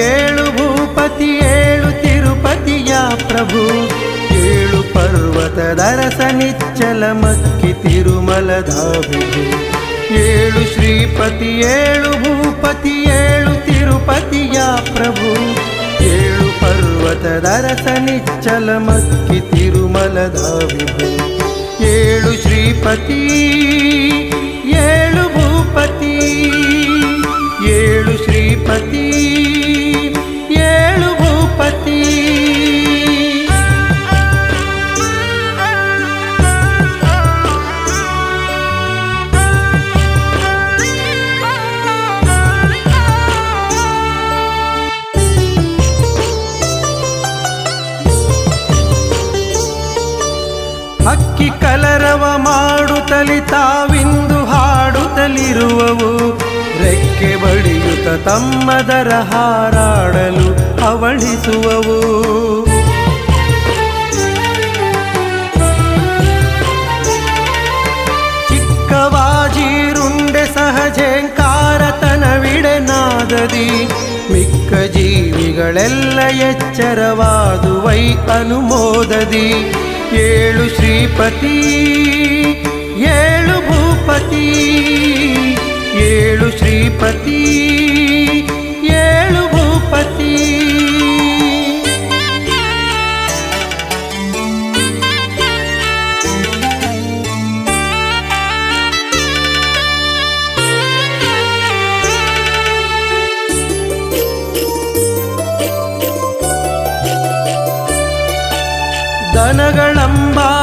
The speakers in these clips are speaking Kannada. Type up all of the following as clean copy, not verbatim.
ಏಳು ಭೂಪತಿ ಏಳು ತಿರುಪತಿಯ ಪ್ರಭು ಏಳು ಪರ್ವತದರಸ ನಿಚ್ಚಲ ಮಕ್ಕಿ ತಿರುಮಲದ ವಿಭು ಏಳು ಶ್ರೀಪತಿ ಏಳು ಭೂಪತಿ ಏಳು ತಿರುಪತಿಯ ಪ್ರಭು ಏಳು ಪರ್ವತದರಸ ನಿಚ್ಚಲ ಮಕ್ಕಿ ತಿರುಮಲದ ವಿಭು ಏಳು ಶ್ರೀಪತಿ ಏಳು ಭೂಪತಿ ಏಳು ಶ್ರೀಪತಿ ಏಳು ಭೂಪತಿ ಅಕ್ಕಿ ಕಲರವ ಮಾಡುತ್ತಲಿ ತಾವಿಂದು ಹಾಡುತ್ತಲಿರುವವು ರೆಕ್ಕೆ ಬಡಿಯುತ್ತ ತಮ್ಮದರ ಹಾರಾಡಲು ಅವಳಿಸುವವು ಚಿಕ್ಕವಾಜೀರುಂಡೆ ಸಹಜೇಂಕಾರತನವಿಡೆನಾದದಿ ಮಿಕ್ಕ ಜೀವಿಗಳೆಲ್ಲ ಎಚ್ಚರವಾದುವೈ ಅನುಮೋದದಿ ಏಳು ಶ್ರೀಪತಿ ಏಳು ಭೂಪತಿ ಏಳು ಶ್ರೀಪತಿ ಏಳು ಭೂಪತಿ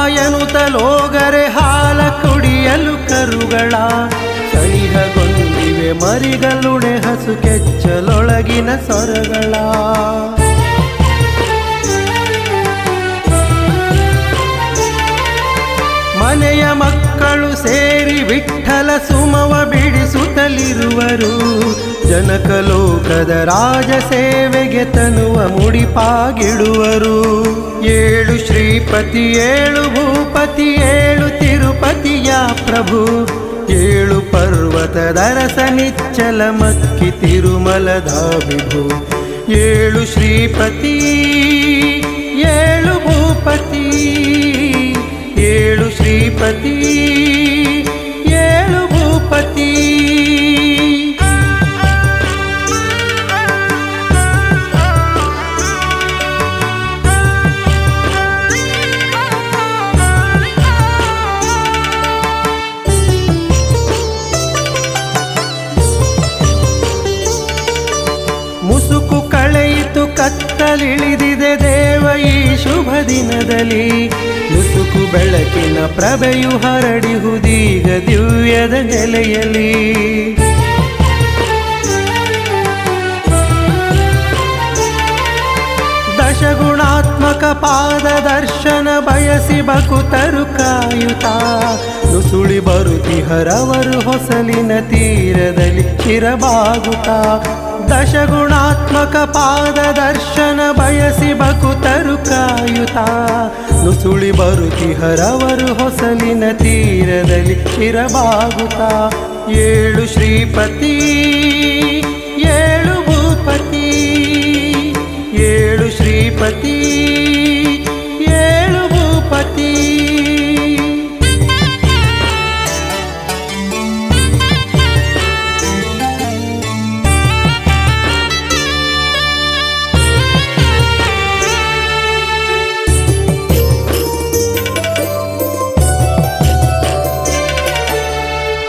ದನಗಳಂಬಾಯನುತಲೋಗರೆ ಹಾಲ ಕುಡಿಯಲು ಕರುಗಳ ಸನಿಹಗೊಂದಿವೆ ಮರಿಗಳುಣೆ ಹಸು ಕೆಚ್ಚಲೊಳಗಿನ ಸೊರಗಳ ಮನೆಯ ಮಕ್ಕಳು ಸೇರಿ ವಿಠ್ಠಲ ಸುಮವ ಬಿಡಿಸುತ್ತಲಿರುವರು ಜನಕಲೋಕದ ರಾಜ ಸೇವೆಗೆ ತನುವ ಮುಡಿಪಾಗಿಡುವರು ಏಳು ಶ್ರೀಪತಿ ಏಳು ಭೂಪತಿ ಏಳು ತಿರುಪತಿಯ ಪ್ರಭು ಏಳು ಪರ್ವತದರಸ ನಿಚ್ಚಲ ಮಕ್ಕಿ ತಿರುಮಲದ ವಿಭು ಏಳು ಶ್ರೀಪತಿ ಏಳು ಭೂಪತಿ ಏಳು ಶ್ರೀಪತಿ ಏಳು ಭೂಪತಿ ಮುಸುಕು ಕಳೆಯಿತು ಕತ್ತಲಿಳಿದಿದೆ ದೇವ ಈ ಶುಭ ದಿನದಲ್ಲಿ ಮುಸುಕು ಬೆಳಕಿನ ಪ್ರಭೆಯು ಹರಡಿಹುದೀಗ ದಿವ್ಯದ ನೆಲೆಯಲ್ಲಿ ದಶಗುಣಾತ್ಮಕ ಪಾದ ದರ್ಶನ ಬಯಸಿ ಬಕುತರು ಕಾಯುತ್ತಾ ನುಸುಳಿ ಬರುತ್ತಿಹರವರು ಹೊಸಲಿನ ತೀರದಲ್ಲಿ ಚಿರಬಾಗುತ್ತಾ ದಶಗುಣಾತ್ಮಕ ಪಾದ ದರ್ಶನ ಬಯಸಿ ಬಕುತರು ಕಾಯುತ್ತಾ ನುಸುಳಿ ಬರುತ್ತಿಹರವರು ಹೊಸಲಿನ ತೀರದಲ್ಲಿ ಚಿರಬಾಗುತ್ತಾ ಏಳು ಶ್ರೀಪತಿ ಏಳು ಭೂಪತಿ ಏಳು ಶ್ರೀಪತಿ ಏಳು ಭೂಪತಿ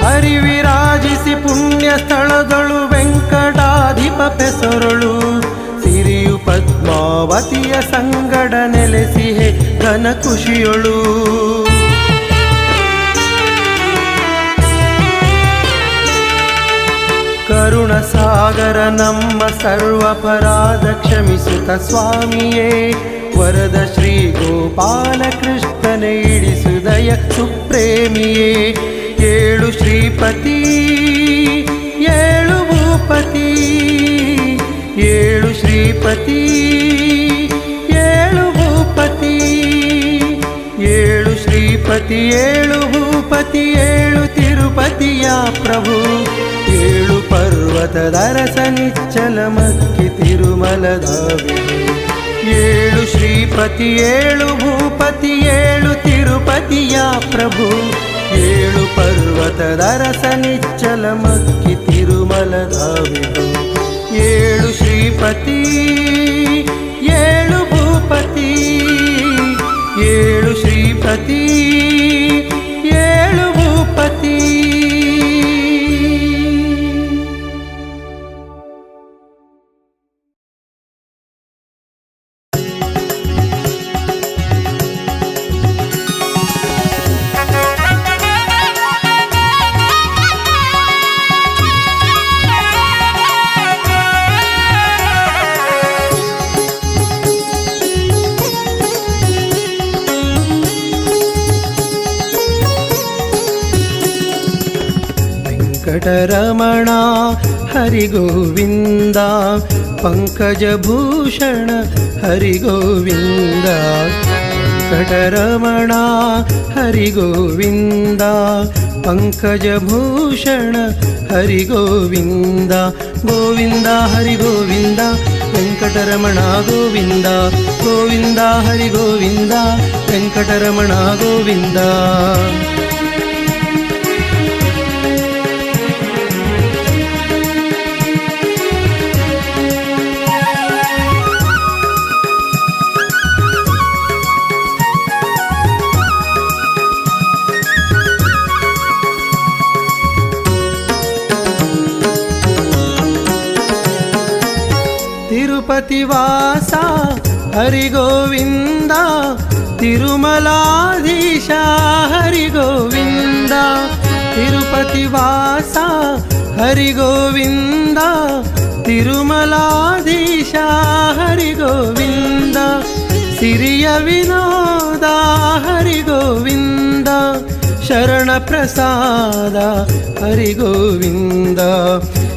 ಹರಿವಿರಾಜಿಸಿ ಪುಣ್ಯ ಸ್ಥಳದಳು ವೆಂಕಟಾಧಿಪ ಪೆಸರಳು ಸಿರಿಯು ಪದ್ಮಾವತಿಯ ಸಂಗಡ ನೆಲೆಸಿಹೆ ಘನ ಖುಷಿಯೊಳು ಕರುಣ ಸಾಗರ ನಮ್ಮ ಸರ್ವಪರಾಧ ಕ್ಷಮಿಸುತ್ತ ಸ್ವಾಮಿಯೇ ವರದ ಶ್ರೀ ಗೋಪಾಲ ಕೃಷ್ಣನೇ ಇಡಿಸುದಯ ಸುಪ್ರೇಮಿಯೇ ಏಳು ಶ್ರೀಪತಿ ಏಳು ಭೂಪತಿ ಏಳು ಶ್ರೀಪತಿ ಏಳು ಭೂಪತಿ ಏಳು ಶ್ರೀಪತಿ ಏಳು ಭೂಪತಿ ಏಳು ತಿರುಪತಿಯ ಪ್ರಭು ಏಳು ಪರ್ವ ಪರ್ವತದರಸ ನಿಚ್ಚಲಮಕ್ಕಿ ತಿರುಮಲದಾವಿ. 7 ಶ್ರೀಪತಿ 7 ಭೂಪತಿ 7 ತಿರುಪತಿಯ ಪ್ರಭು. 7 ಪರ್ವತದರಸ ನಿಚ್ಚಲಮಕ್ಕಿ ತಿರುಮಲದಾವಿ. 7 ಶ್ರೀಪತಿ 7 ಭೂಪತಿ 7 ಶ್ರೀಪತಿ 7 ಭೂಪತಿ. ವೆಂಕಟರಮಣ ಹರಿ ಗೋವಿಂದ, ಪಂಕಜಭೂಷಣ ಹರಿ ಗೋವಿಂದ. ವೆಂಕಟರಮಣ ಹರಿ ಗೋವಿಂದ, ಪಂಕಜಭೂಷಣ ಹರಿ ಗೋವಿಂದ. ಗೋವಿಂದ ಹರಿ ಗೋವಿಂದ, ವೆಂಕಟರಮಣ ಗೋವಿಂದ. ಗೋವಿಂದ ಹರಿ ಗೋವಿಂದ, ವೆಂಕಟರಮಣ ಗೋವಿಂದ. ತಿರುಪತಿ ವಾಸ ಹರಿ ಗೋವಿಂದ, ತಿರುಮಲಾಧೀಶ ಹರಿ ಗೋವಿಂದ. ತಿರುಪತಿ ವಾಸ ಹರಿ ಗೋವಿಂದ, ತಿರುಮಲಾಧೀಶ ಹರಿ ಗೋವಿಂದ. ಸಿರಿಯ ವಿನೋದ ಹರಿ ಗೋವಿಂದ, ಶರಣ ಪ್ರಸಾದ ಹರಿ ಗೋವಿಂದ.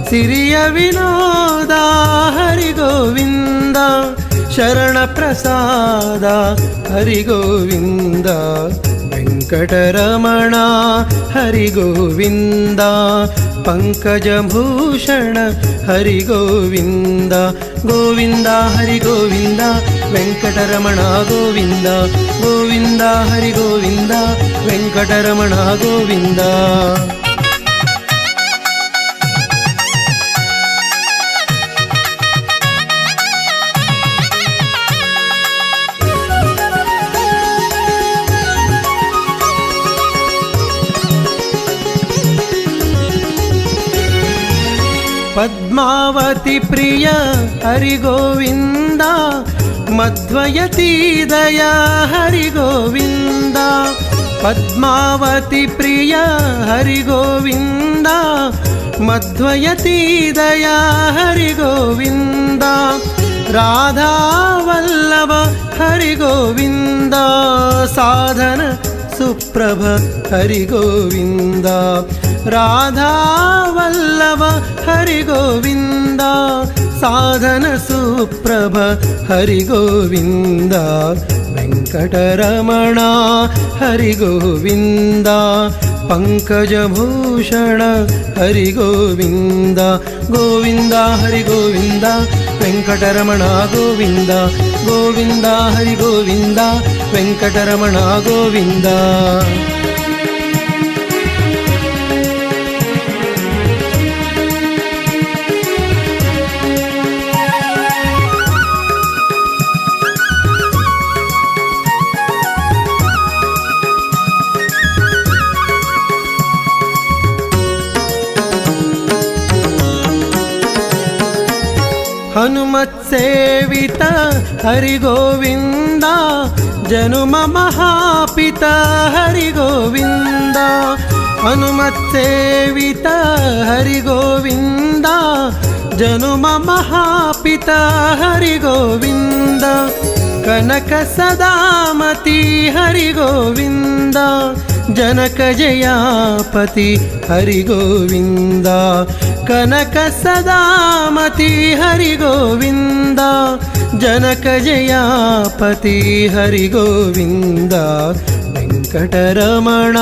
ಸಿರಿಯ ವಿನೋದ ಹರಿ ಗೋವಿಂದ, ಶರಣ ಪ್ರಸಾದ ಹರಿ ಗೋವಿಂದ. ವೆಂಕಟರಮಣ ಹರಿ ಗೋವಿಂದ, ಪಂಕಜಭೂಷಣ ಹರಿ ಗೋವಿಂದ. ಗೋವಿಂದ ಹರಿ ಗೋವಿಂದ, ವೆಂಕಟರಮಣ ಗೋವಿಂದ. ಗೋವಿಂದ ಹರಿ ಗೋವಿಂದ, ವೆಂಕಟರಮಣ ಗೋವಿಂದ. ಪದ್ಮಾವತಿ ಪ್ರಿಯ ಹರಿ ಗೋವಿಂದ, ಮಧ್ವಯತಿ ದಯ ಹರಿ ಗೋವಿಂದ. ಪದ್ಮಾವತಿ ಪ್ರಿಯ ಹರಿ ಗೋವಿಂದ, ಮಧ್ವಯತಿ ದಯ ಹರಿ ಗೋವಿಂದ. ರಾಧಾವಲ್ಲಭ ಹರಿ ಗೋವಿಂದ, ಸಾಧನ ಸುಪ್ರಭ ಹರಿ ಗೋವಿಂದ. ರಾಧಾವಲ್ಲಭ ಹರಿ ಗೋವಿಂದ, ಸಾಧನ ಸುಪ್ರಭ ಹರಿ ಗೋವಿಂದ. ವೆಂಕಟರಮಣ ಹರಿ ಗೋವಿಂದ, ಪಂಕಜಭೂಷಣ ಹರಿ ಗೋವಿಂದ. ಗೋವಿಂದ ಹರಿ ಗೋವಿಂದ, ವೆಂಕಟರಮಣ ಗೋವಿಂದ. ಗೋವಿಂದ ಹರಿ ಗೋವಿಂದ, ವೆಂಕಟರಮಣ ಗೋವಿಂದ. ಹನುಮತ್ ಸೇವಿತ ಹರಿ ಗೋವಿಂದ, ಜನುಮ ಮಹಾಪಿತ ಹರಿ ಗೋವಿಂದ. ಹನುಮತ್ ಸೇವಿತ ಹರಿ ಗೋವಿಂದ, ಜನುಮ ಮಹಾಪಿತ ಹರಿ ಗೋವಿಂದ. ಕನಕ ಸದಾಮತಿ ಹರಿ ಗೋವಿಂದ, ಜನಕ ಜಯಾಪತಿ ಹರಿ ಗೋವಿಂದ. ಕನಕ ಸದಾಮತಿ ಹರಿ ಗೋವಿಂದ, ಜನಕ ಜಯಾಪತಿ ಹರಿ ಗೋವಿಂದ. ವೆಂಕಟರಮಣ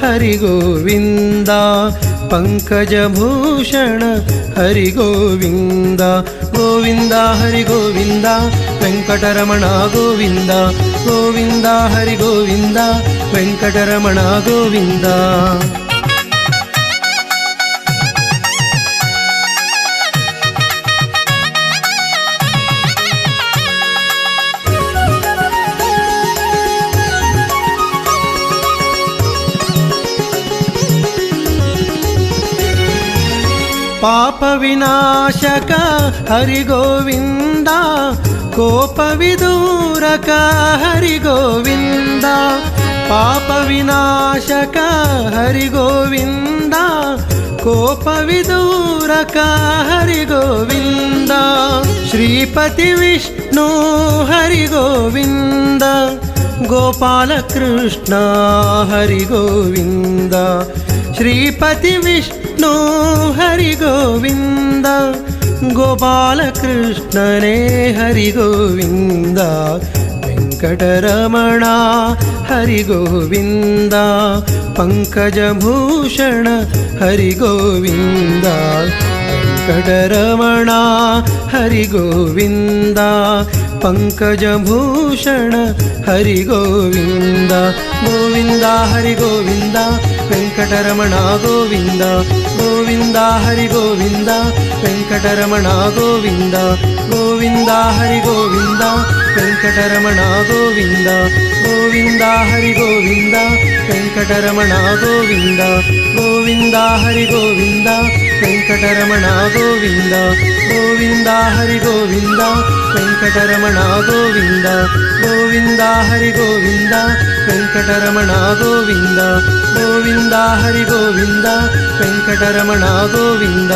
ಹರಿ ಗೋವಿಂದ ಪಂಕಜಭೂಷಣ ಹರಿ ಗೋವಿಂದ ಗೋವಿಂದ ಹರಿ ಗೋವಿಂದ ವೆಂಕಟರಮಣ ಗೋವಿಂದ ಗೋವಿಂದ ಹರಿ ಗೋವಿಂದ ವೆಂಕಟರಮಣ ಗೋವಿಂದ. ಪಾಪ ವಿನಾಶಕ ಹರಿ ಗೋವಿಂದ ಕೋಪ ವಿದೂರಕ ಹರಿ ಗೋವಿಂದ ಪಾಪ ವಿನಾಶಕ ಹರಿ ಗೋವಿಂದ ಕೋಪ ವಿದೂರಕ ಹರಿ ಗೋವಿಂದ ಶ್ರೀಪತಿ ವಿಷ್ಣು ಹರಿ ಗೋವಿಂದ ಗೋಪಾಲ ಕೃಷ್ಣ ಹರಿ ಗೋವಿಂದ ಶ್ರೀಪತಿ ವಿಷ್ಣು ಹರಿ ಗೋವಿಂದ ಗೋಪಾಲ ಕೃಷ್ಣನೇ ಹರಿ ಗೋವಿಂದ ವೆಂಕಟರಮಣ ಹರಿ ಗೋವಿಂದ ಪಂಕಜಭೂಷಣ ಹರಿ ಗೋವಿಂದ ವೆಂಕಟರಮಣ ಹರಿ ಗೋವಿಂದ ಪಂಕಜಭೂಷಣ ಹರಿ ಗೋವಿಂದ ಗೋವಿಂದ ಹರಿ ಗೋವಿಂದ ವೆಂಕಟರಮಣ ಗೋವಿಂದ ಗೋವಿಂದ ಹರಿ ಗೋವಿಂದ ವೆಂಕಟರಮಣ ಗೋವಿಂದ ಗೋವಿಂದ ಹರಿ ಗೋವಿಂದ ವೆಂಕಟರಮಣ ಗೋವಿಂದ ಗೋವಿಂದ ಹರಿ ಗೋವಿಂದ ವೆಂಕಟರಮಣ ಗೋವಿಂದ ಗೋವಿಂದ ಹರಿ ಗೋವಿಂದ ವೆಂಕಟರಮಣ ಗೋವಿಂದ ಗೋವಿಂದ ಹರಿ ಗೋವಿಂದ ವೆಂಕಟರಮಣ ಗೋವಿಂದ ಗೋವಿಂದ ಹರಿ ಗೋವಿಂದ ವೆಂಕಟರಮಣ ಗೋವಿಂದ ಗೋವಿಂದ ಹರಿ ಗೋವಿಂದ ವೆಂಕಟರಮಣ ಗೋವಿಂದ.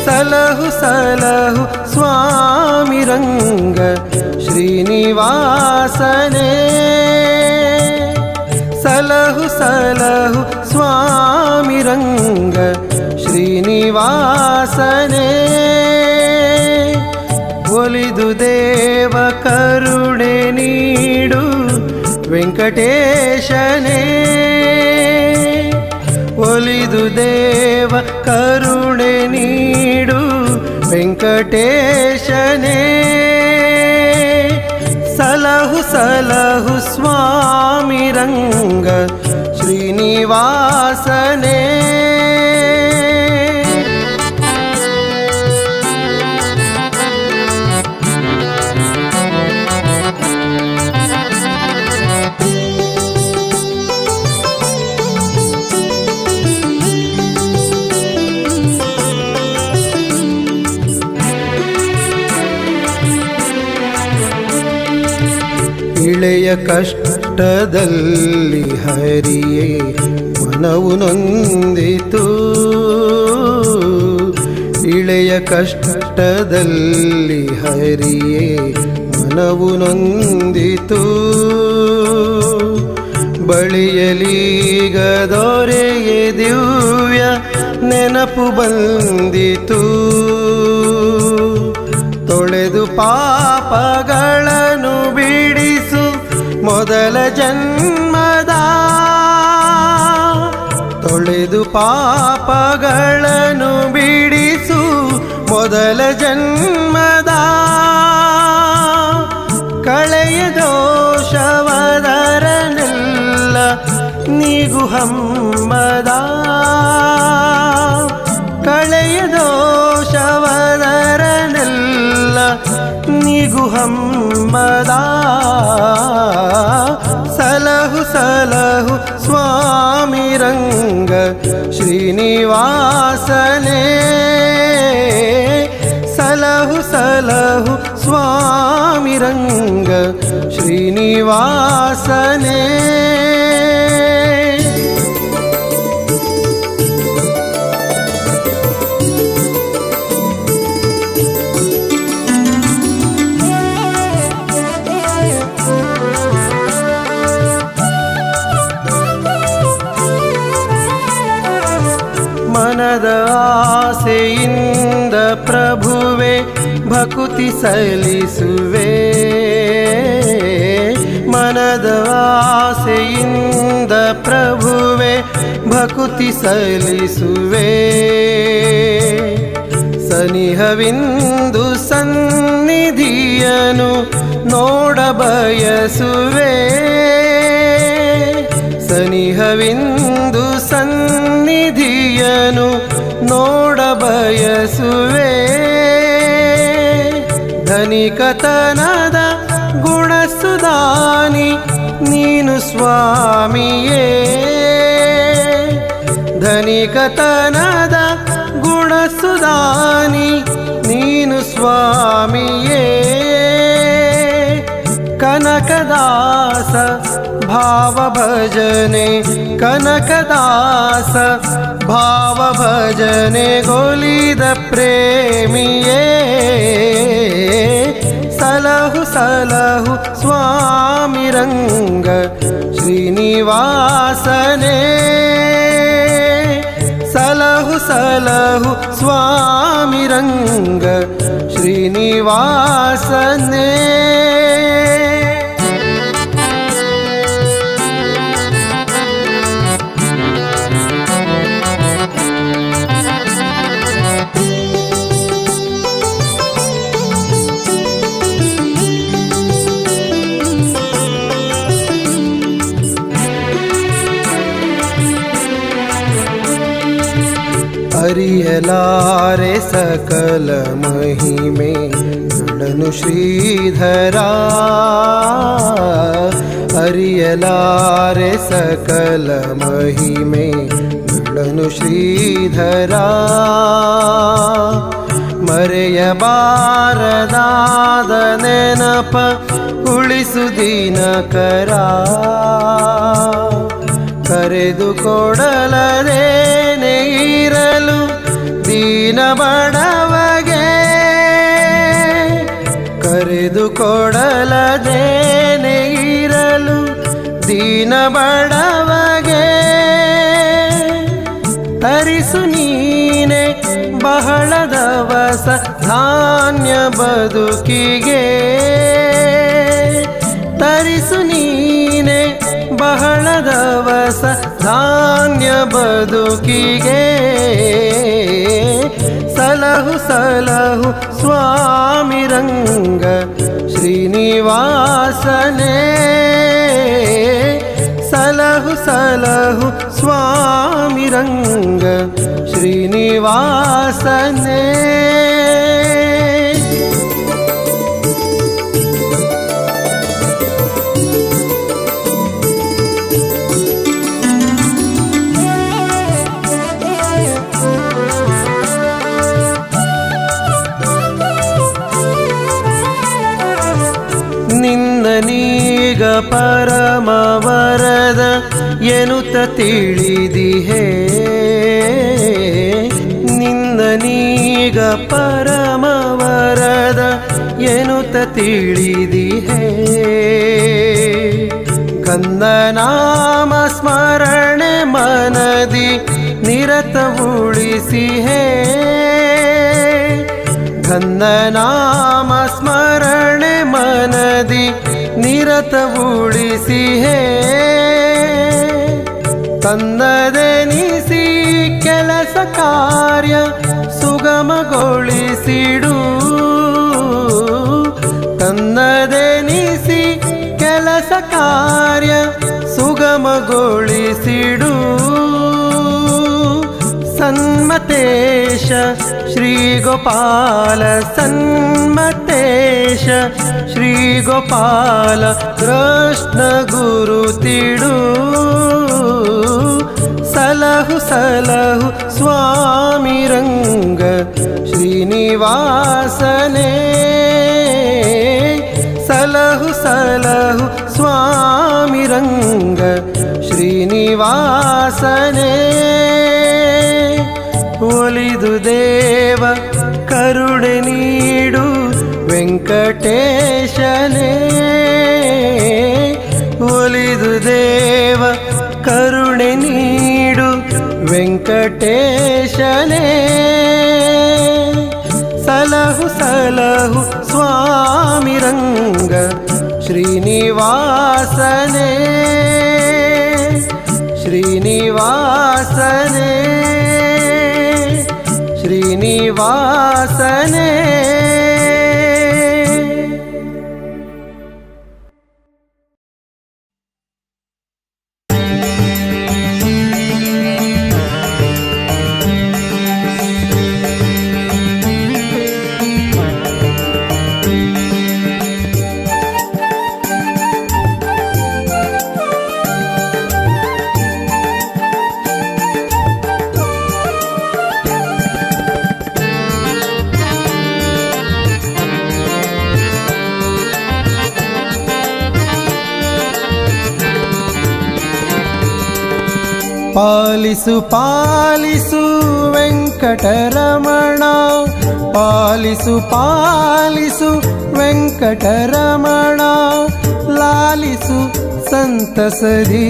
ಸಲಹು ಸಲಹು ಸ್ವಾಮಿ ರಂಗ ಶ್ರೀನಿವಾಸನೇ ಸಲಹು ಸಲಹು ಸ್ವಾಮಿ ರಂಗ ಶ್ರೀನಿವಾಸನೇ ಒಲಿದು ದೇವ ಕರುಣೆ ನೀಡು ವೆಂಕಟೇಶನೇ ಒಲಿದು ದೇವ ಕರುಣೆ ನೀಡು ವೆಂಕಟೇಶನೇ ಸಲಹು ಸಲಹು ಸ್ವಾಮಿ ರಂಗ ಶ್ರೀನಿವಾಸನೇ. ಇಳೆಯ ಕಷ್ಟದಲ್ಲಿ ಹರಿಯೇ ಮನವು ನೊಂದಿತು ಇಳೆಯ ಕಷ್ಟದಲ್ಲಿ ಹರಿಯೇ ಮನವು ನೊಂದಿತು ಬಳಿಯಲೀಗ ದೊರೆಯೇ ದಿವ್ಯ ನೆನಪು ಬಂದಿತು ತೊಳೆದು ಪಾಪಗಳನ್ನು ಬಿಡಿಸು ಮೊದಲ ಜನ್ಮದ ತೊಳೆದು ಪಾಪಗಳನ್ನು ಬಿಡಿಸು ಮೊದಲ ಜನ್ಮದ ಕಳೆಯ ದೋಷವದರನೆಲ್ಲ ನೀಗು ಹಮ್ಮದ ಕಳೆಯ ದೋಷವದರನೆಲ್ಲ ನೀಗು ಹಮ್ಮದ ಸಲಹು ಸಲಹು ಸ್ವಾಮಿ ರಂಗ ಶ್ರೀನಿವಾಸನೇ ಸಲಹು ಸಲಹು ಸ್ವಾಮಿ ರಂಗ ಶ್ರೀನಿವಾಸನೇ. ಮನದ ಆಸೆಯಿಂದ ಪ್ರಭುವೆ ಭಕುತಿ ಸಲ್ಲಿಸುವೆ. ಮನದ ಆಸೆಯಿಂದ ಪ್ರಭುವೆ ಭಕುತಿ ಸಲ್ಲಿಸುವೆ. ಸನಿಹವಿಂದು ಸನ್ನಿಧಿಯನು ನೋಡಬಯಸುವೆ. ಸನಿಹವಿಂದು ಸನ್ನಿಧಿಯನು ನೋಡಬಯಸುವೆ. ಧನಿಕತನದ ಗುಣಸುಧಾನಿ ನೀನು ಸ್ವಾಮಿಯೇ. ಧನಿಕತನದ ಗುಣಸುಧಾನಿ ನೀನು ಸ್ವಾಮಿಯೇ. ಕನಕದಾಸ ಭಾವ ಭಜನೆ ಕನಕದಾಸ ಭಾವ ಭಜನೆ ಗೊಲಿದ ಪ್ರೇಮಿಯೇ. ಸಲಹು ಸಲಹು ಸ್ವಾಮಿ ರಂಗ ಶ್ರೀನಿವಾಸನೇ. ಸಲಹು ಸಲಹು ಸ್ವಾಮಿ ರಂಗ ಶ್ರೀನಿವಾಸನೇ. ಅರಿಯಲಾರೆ ಸಕಲ ಮಹಿಮೆ ಗಳನ್ನು ಶ್ರೀಧರ. ಅರಿಯಲಾರೆ ಸಕಲ ಮಹಿಮೆ ಗಳನ್ನು ಶ್ರೀಧರ. ಮರೆಯಬಾರದಾದ ನೆನಪ ಉಳಿಸು ದಿನಕರ. ಕರೆದು ಕೊಡಲದೇನೆ ಇರಲು ದೀನ ಬಡವಗೆ. ಕರೆದು ಕೊಡಲದೇನೆ ಇರಲು ದೀನ ಬಡವಗೆ. ತರಿಸು ನೀನೆ ಬಹಳ ದವಸ ಧಾನ್ಯ ಬದುಕಿಗೆ. ತರಿಸು ನೀನೆ ಬಹಳ ದವಸ ಧಾನ್ಯ ಬದುಕಿಗೆ. ಸಲಹು ಸಲಹು ಸ್ವಾಮಿ ರಂಗ ಶ್ರೀನಿವಾಸನೇ. ಸಲಹು ಸಲಹು ಸ್ವಾಮಿ ರಂಗ ಶ್ರೀನಿವಾಸನೇ. ನಿಂದನೀಗ ಪರಮ ವರದ ಎನ್ನುತ್ತ ತಿಳಿದಿಹೆ. ನಿಂದನೀಗ ಪರಮ ವರದ ಎನ್ನುತ್ತ ತಿಳಿದಿಹೆ. ಕಂದನಾಮ ಸ್ಮರಣೆ ಮನದಿ ನಿರತ ಉಳಿಸಿಹೆ. ಕಂದನಾಮ ಸ್ಮರಣೆ ಮನದಿ ನಿರತ ಉಳಿಸಿಹೆ. ತಂದದೆನಿಸಿ ಕೆಲಸ ಕಾರ್ಯ ಸುಗಮಗೊಳಿಸಿಡು. ತಂದದೆನಿಸಿ ಕೆಲಸ ಕಾರ್ಯ ಸುಗಮಗೊಳಿಸಿಡು. ಸನ್ಮತೇಶ ಶ್ರೀ ಗೋಪಾಲ ಸನ್ಮತೇಶ ಶ್ರೀ ಗೋಪಾಲ ಕೃಷ್ಣ ಗುರು ತಿಡು. ಸಲಹು ಸಲಹು ಸ್ವಾಮಿ ರಂಗ ಶ್ರೀನಿವಾಸನೇ. ಸಲಹು ಸಲಹು ಸ್ವಾಮಿ ರಂಗ ಶ್ರೀನಿವಾಸನೇ. ಒಲಿದು ದೇವ ಕರುಣೆ ನೀಡು ವೆಂಕಟೇಶನೇ. ಒಲಿದು ದೇವ ಕರುಣೆ ನೀಡು ವೆಂಕಟೇಶನೇ ಸಲಹು ಸಲಹು ಸ್ವಾಮಿ ರಂಗ ಶ್ರೀನಿವಾಸನೇ ಶ್ರೀನಿವಾಸನೇ ಶ್ರೀನಿವಾಸನೇ ಪಾಲಿಸು ಪಾಲಿಸು ವೆಂಕಟರಮಣ ಪಾಲಿಸು ಪಾಲಿಸು ವೆಂಕಟರಮಣ ಲಾಲಿಸು ಸಂತಸದಿ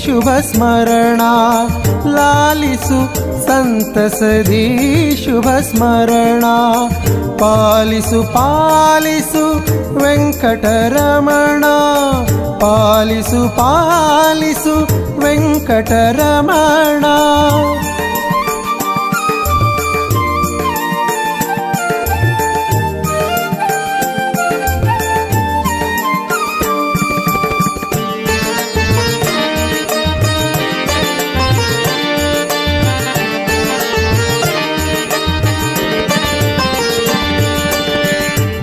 ಶುಭ ಸ್ಮರಣ ಲಾಲಿಸು ಸಂತಸದಿ ಶುಭ ಸ್ಮರಣ ಪಾಲಿಸು ಪಾಲಿಸು ವೆಂಕಟರಮಣ ಪಾಲಿಸು ಪಾಲಿಸು ವೆಂಕಟರಮಣ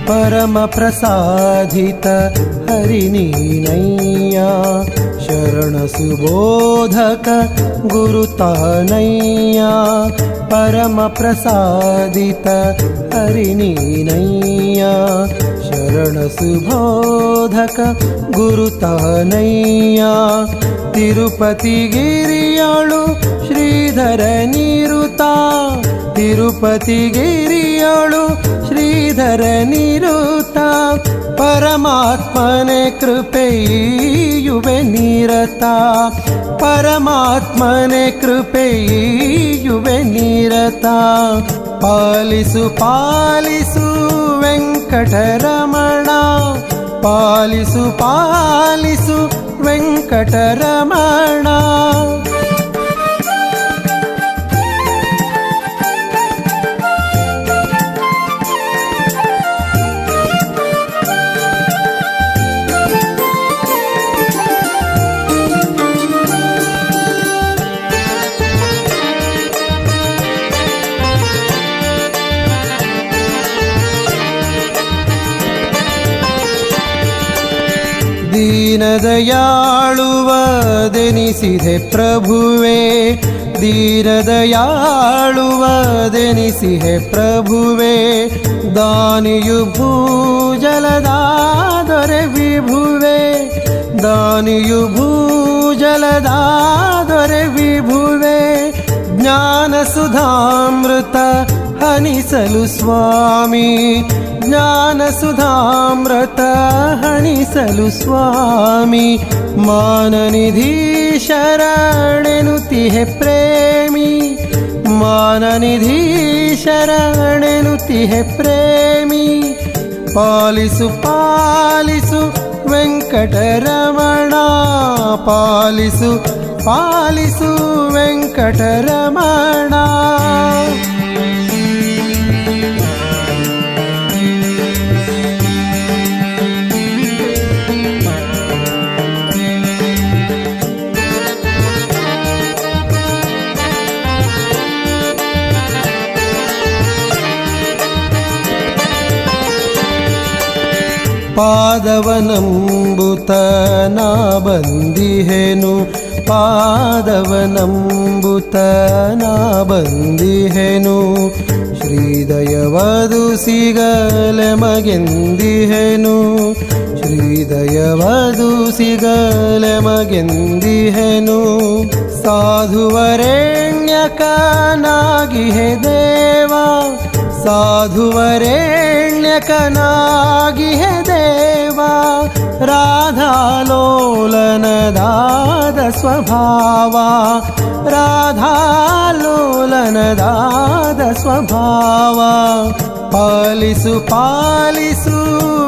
ಪರಮ ಪ್ರಸಾದಿತ ಹರಿನೀನಯ್ಯ ಶರಣ ಸುಬೋಧಕ ಗುರುತಾನಯ್ಯ ಪರಮ ಪ್ರಸಾದಿತ ಹರಿನೀನಯ್ಯ ಶರಣ ಸುಬೋಧಕ ಗುರುತಾನಯ್ಯ ತಿರುಪತಿ ಗಿರಿಯಳು ಶ್ರೀಧರ ನಿರುತ ತಿರುಪತಿ ಗಿರಿಯಳು ಶ್ರೀಧರ ನಿರುತ ಪರಮಾತ್ಮನೆ ಕೃಪೆಯುವೆ ನಿರತ ಪರಮಾತ್ಮನೆ ಕೃಪೆಯುವೆ ನಿರತ ಪಾಲಿಸು ಪಾಲಿಸು ವೆಂಕಟರಮಣ ಪಾಲಿಸು ಪಾಲಿಸು ವೆಂಕಟರಮಣ ದೀನದಯಾಳುವದೆನಿಸಿದೆ ಪ್ರಭುವೇ ದೀನದಯಾಳುವದೆನಿಸಿದೆ ಪ್ರಭುವೇ ದಾನಿಯು ಭೂಜಲದಾದೊರೆ ವಿಭುವೇ ದಾನಿಯು ಭೂಜಲದಾದೊರೆ ವಿಭುವೇ ಜ್ಞಾನ ಸುಧಾಮೃತ ಹನಿಸಲು ಸ್ವಾಮಿ ಜ್ಞಾನ ಸುಧಾಮೃತ ಹಣಿಸಲು ಸ್ವಾಮಿ ಮಾನನಿಧಿ ಶರಣೆನುತಿಹೆ ಪ್ರೇಮಿ ಮಾನನಿಧಿ ಶರಣೆನುತಿಹೆ ಪ್ರೇಮಿ ಪಾಲಿಸು ಪಾಲಿಸು ವೆಂಕಟರಮಣ ಪಾಲಿಸು ಪಾಲಿಸು ವೆಂಕಟರಮಣ ಪಾದವನಂಬುತ ನಾ ಬಂದಿಹೆನು ಪಾದವನಂಬುತ ನಾ ಬಂದಿಹೆನು ಶ್ರೀದಯವದು ಸಿಗಲೆ ಮಗೆಂದಿಹೆನು ಶ್ರೀದಯವದು ಸಿಗಲೆ ಮಗೆಂದಿಹೆನು ಸಾಧುವರೆಣ್ಯಕನಾಗಿಹೆ ದೇವ ಸಾಧುವರೇಣ್ಯಕನಾಗಿಹೆ ದೇವ ರಾಧಾಲೋಲನದಾದ ಸ್ವಭಾವ ರಾಧಾಲೋಲನದಾದ ಸ್ವಭಾವ ಪಾಲಿಸು ಪಾಲಿಸು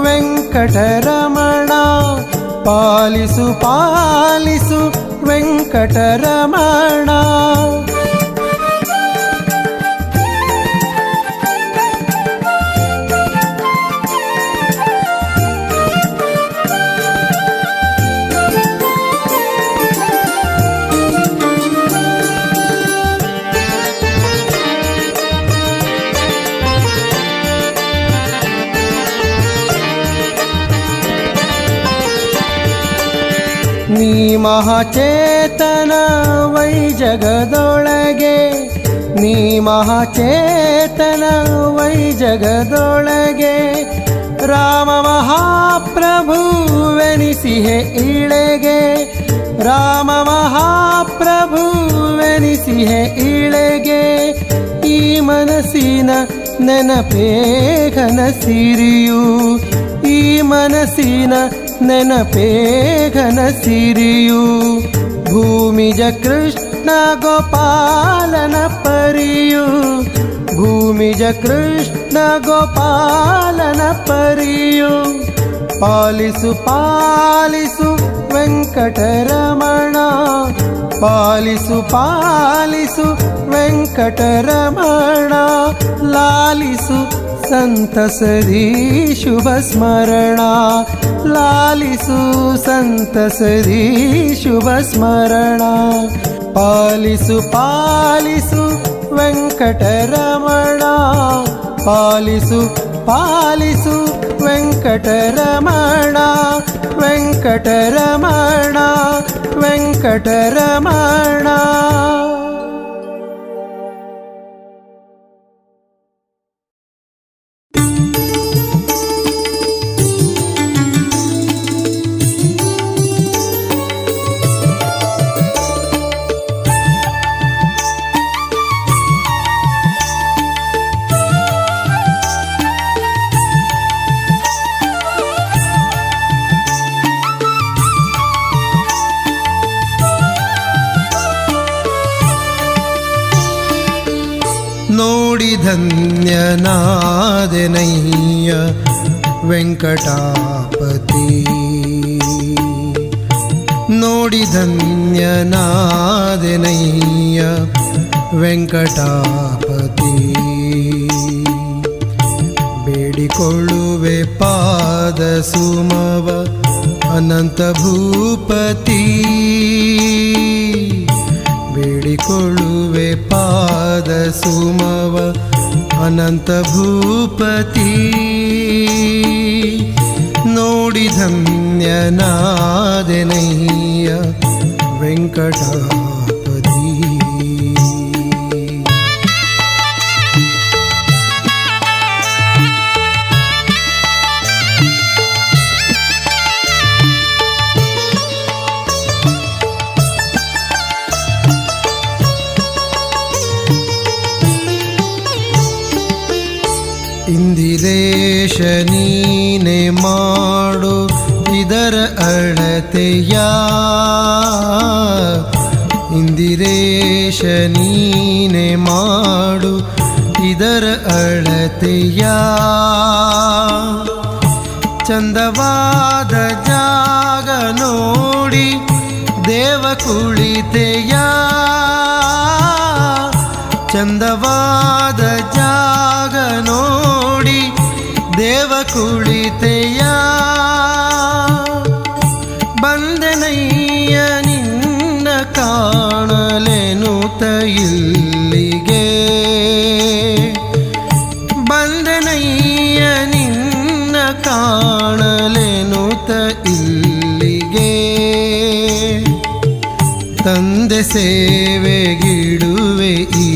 ವೆಂಕಟರಮಣ ಪಾಲಿಸು ಪಾಲಿಸು ವೆಂಕಟರಮಣ ನೀ ಮಹಾಚೇತನ ವೈ ಜಗದೊಳಗೆ ನೀ ಮಹಾಚೇತನ ವೈ ಜಗದೊಳಗೆ ರಾಮ ಮಹಾಪ್ರಭುವೆನಿಸಿಹೆ ಇಳೆಗೆ ರಾಮ ಮಹಾಪ್ರಭುವೆನಿಸಿಹೆ ಇಳೆಗೆ ಈ ಮನಸ್ಸಿನ ನೆನಪೇಘನ ಸಿರಿಯು ಈ ಮನಸ್ಸಿನ ನೆನಪೇಘನ ಸಿರಿಯು ಭೂಮಿಜ ಕೃಷ್ಣ ಗೋಪಾಲನ ಪರಿಯು ಭೂಮಿಜ ಕೃಷ್ಣ ಗೋಪಾಲನ ಪರಿಯು ಪಾಲಿಸು ಪಾಲಿಸು ವೆಂಕಟರಮಣ ಪಾಲಿಸು ಪಾಲಿಸು ವೆಂಕಟರಮಣ ಲಾಲಿಸು ಸಂತಸದಿ ಶುಭ ಸ್ಮರಣ ಲಾಲಿಸು ಸಂತಸದಿ ಶುಭ ಸ್ಮರಣ ಪಾಲಿಸು ಪಾಲಿಸು ವೆಂಕಟರಮಣ ಪಾಲಿಸು ಪಾಲಿಸು ವೆಂಕಟರಮಣ ವೆಂಕಟರಮಣ ವೆಂಕಟರಮಣ ನೋಡಿ ಧನ್ಯನಾದೆನಯ್ಯ ವೆಂಕಟಾಪತಿ ನೋಡಿ ಧನ್ಯನಾದೆನಯ್ಯ ವೆಂಕಟಾಪತಿ ಬೇಡಿಕೊಳ್ಳುವೆ ಪಾದ ಸುಮವ ಅನಂತ ಭೂಪತಿ ಬೇಡಿಕೊಳ್ಳುವೆ ಪಾದ ಸುಮವ ಅನಂತ ಭೂಪತಿ ನೋಡಿ ಧನ್ಯನಾದೆನಯ್ಯ ವೆಂಕಟಾಪತಿ ಇಂದಿರೇಶ ನೀನೆ ಮಾಡು ಇದರ ಅಳತೆಯ ಇಂದಿರೇಶ ನೀನೆ ಮಾಡು ಇದರ ಅಳತೆಯ ಚಂದವಾದ ಜಾಗ ನೋಡಿ ದೇವ ಕುಳಿತೆಯ ಚಂದವಾದ ಜಾಗ ನೋಡಿ ದೇವ ಕುಳಿತೆಯ ಬಂದನಯ್ಯ ನಿನ್ನ ಕಾಣಲೆನುತ ಇಲ್ಲಿಗೆ ಬಂದನಯ್ಯ ನಿನ್ನ ಕಾಣಲೆನುತ ಇಲ್ಲಿಗೆ ತಂದೆ ಸೇವೆಗಿಡುವೆ ಈ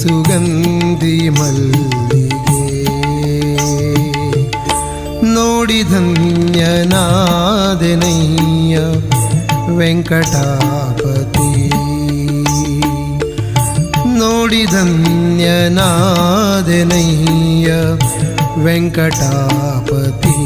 ಸುಗಂಧಿ ಮಲ್ಲಿಗೆ ನೋಡಿ ಧನ್ಯನಾದೆನಯ್ಯ ವೆಂಕಟಾಪತಿ ನೋಡಿ ಧನ್ಯನಾದೆನಯ್ಯ ವೆಂಕಟಾಪತಿ.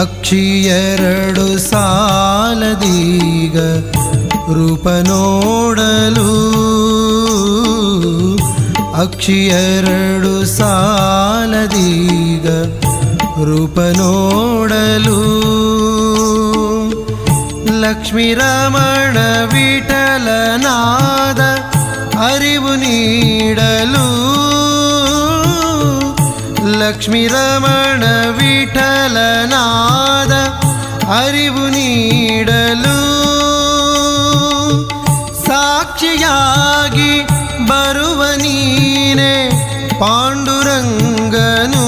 ಅಕ್ಷಿಯರಡು ಸಾಲದೀಗ ರೂಪ ನೋಡಲು, ಅಕ್ಷಿಯರಡು ಸಾಲದೀಗ ರೂಪ ನೋಡಲು. ಲಕ್ಷ್ಮೀ ರಮಣ ವಿಠಲನಾದ ಅರಿವು ನೀಡಲು, ಲಕ್ಷ್ಮೀ ರಮಣ ವಿಠಲನಾದ ಅರಿವು ನೀಡಲು. ಸಾಕ್ಷಿಯಾಗಿ ಬರುವ ನೀನೆ ಪಾಂಡುರಂಗನು,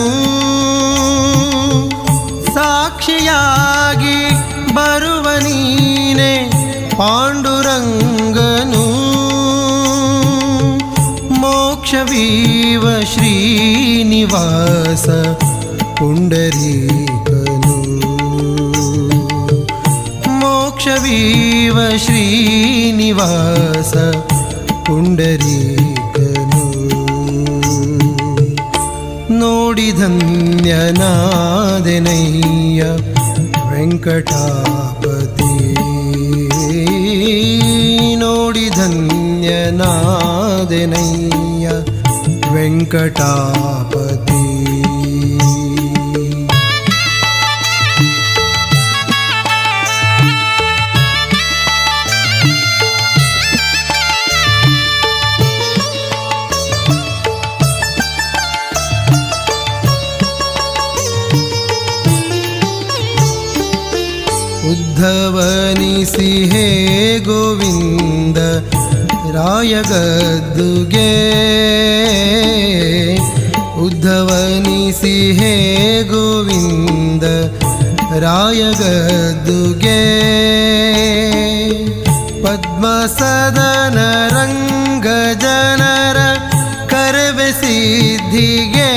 ಸಾಕ್ಷಿಯಾಗಿ ಬರುವ ನೀನೆ ಪಾಂಡುರಂಗನು. ಮೋಕ್ಷವೀವ ಶ್ರೀನಿವಾಸ ಪುಂಡರೀಕನು, ಮೋಕ್ಷವೀವ ಶ್ರೀನಿವಾಸ ಪುಂಡರೀಕನು. ನೋಡಿ ಧನ್ಯನಾದೆನಯ್ಯ ವೆಂಕಟಾಪತಿ, ನೋಡಿ ಧನ್ಯನಾದೆನಯ್ಯ ವೆಂಕಟಾಪತಿ. ಉದ್ಧವನಿಸಿ ಹೇ ಗೋವಿಂದ ರಾಯಗದ್ದುಗೆ, ಉದ್ಧವನಿಸಿ ಹೇ ಗೋವಿಂದ ರಾಯಗದ್ದುಗೆ. ಪದ್ಮಸದನ ರಂಗ ಜನರ ಕರವೆ ಸಿದ್ಧಿಗೆ,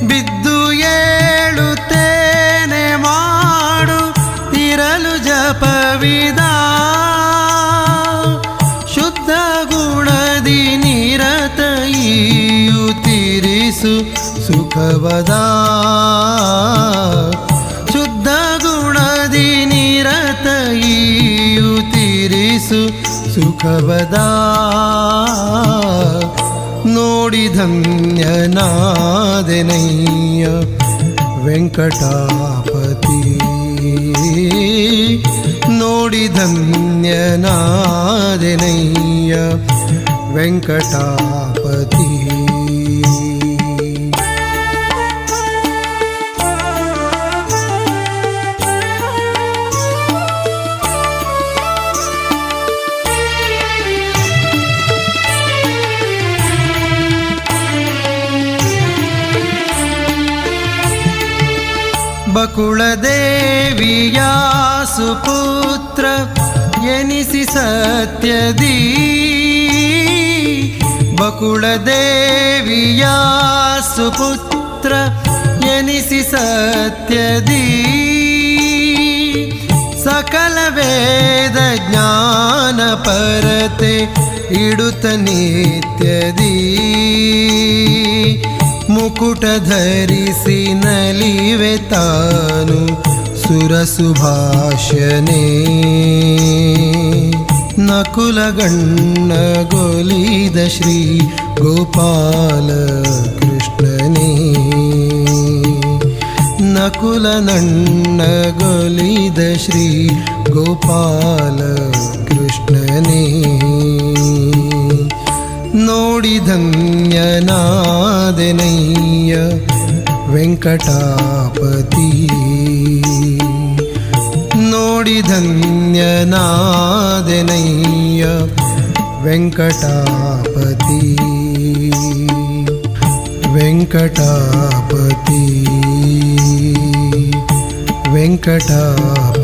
ಬಿದ್ದು ಏಳುತ್ತೇನೆ ಮಾಡು ತಿರಲು ಜಪವಿದ. ಶುದ್ಧ ಗುಣದಿ ನಿರತಯಿಯು ತಿರಿಸು ಸುಖವದ, ಶುದ್ಧ ಗುಣದಿ ನಿರತಯಿಯು ತಿರಿಸು ಸುಖವದ. ನೋಡಿ ಧನ್ಯನಾದೆನಯ್ಯ ವೆಂಕಟಾಪತಿ, ನೋಡಿ ಧನ್ಯನಾದೆನಯ್ಯ ವೆಂಕಟಾಪತಿ. ಬಕುಳದೇವಿಯ ಸುಪುತ್ರ ಎನಿಸಿ ಸತ್ಯದಿ, ಬಕುಳದೇವಿಯ ಸುಪುತ್ರ ಎನಿಸಿ ಸತ್ಯದಿ. ಸಕಲ ವೇದ ಜ್ಞಾನ ಪರತೆ ಇಡುತ್ತ ನಿತ್ಯದಿ, ಮುಕುಟ ಧರಿಸಿ ನಲಿವೆ ತಾನು ಸುರಸುಭಾಷನೆ. ನಕುಲಗಣ್ಣಗೊಲಿದ ಶ್ರೀ ಗೋಪಾಲ ಕೃಷ್ಣನೇ, ನಕುಲನಣ್ಣಗೊಲಿದ ಶ್ರೀ ಗೋಪಾಲ ಕೃಷ್ಣನೇ. ನೋಡಿ ಧನ್ಯನಾದೆನಯ್ಯ ವೆಂಕಟಾಪತಿ, ನೋಡಿ ಧನ್ಯನಾದೆನಯ್ಯ ವೆಂಕಟಾಪತಿ, ವೆಂಕಟಾಪತಿ, ವೆಂಕಟಾಪತಿ.